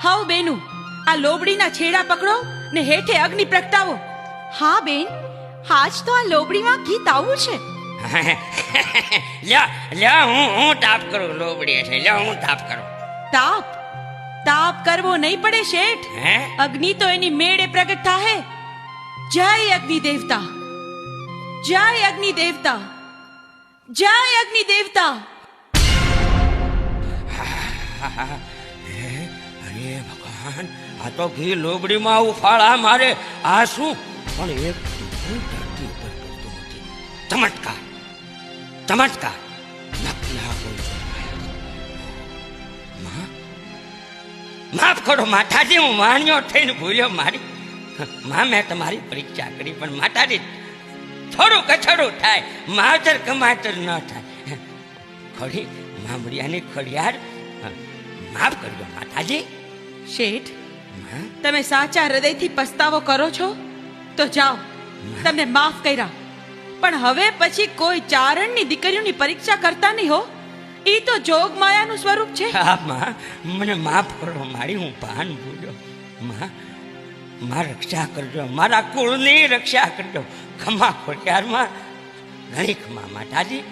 How બેનું, આ લોબડીના છેડા પકડો ને હેઠે અગ્નિ પ્રગટાવો. હા બેન, આજ તો આ લોબડીમાં ગીત આવું છે. લ્યો હું તાપ કરું લોબડી છે. લ્યો હું તાપ કરું. તાપ તાપ કરવો નહીં પડે શેઠ. હે અગ્નિ તો એની મેળે પ્રગટ થાહે. જય અગ્નિ દેવતા, જય અગ્નિ દેવતા, જય અગ્નિ દેવતા. અરે ભગવાન, આ તો ઘી લોબડીમાં ઉફાળા મારે. આ શું? પણ એક ધરતી ઉપર પડતો નથી. ચમત્કાર ચમત્કાર. નક્કી આ કોઈ માફ કરો માતાજી, હું વાણિયો થઈને ભૂલ્યો. મારી માં, મેં તમારી પરીક્ષા કરી, પણ માતાજી થોડું કછડું થાય, માવતર કમાતર ન થાય. ખડી મામડિયાની ખડિયાર, માફ કરજો માતાજી. શેઠ, તમે સાચા હૃદયથી પસ્તાવો કરો છો તો જાઓ, તમને માફ કર્યા. પણ હવે પછી કોઈ ચારણની દીકરીઓની પરીક્ષા કરતા નહીં હો. ઈ તો જોગ માયાનું સ્વરૂપ છે. હા માં, મને માફ કરો મારી, હું ભાન ભૂલ્યો. માં રક્ષા કરજો, મારા કુળની રક્ષા કરજો. ખમા ખોટિયારમાં ઘણી ખમા માતાજી.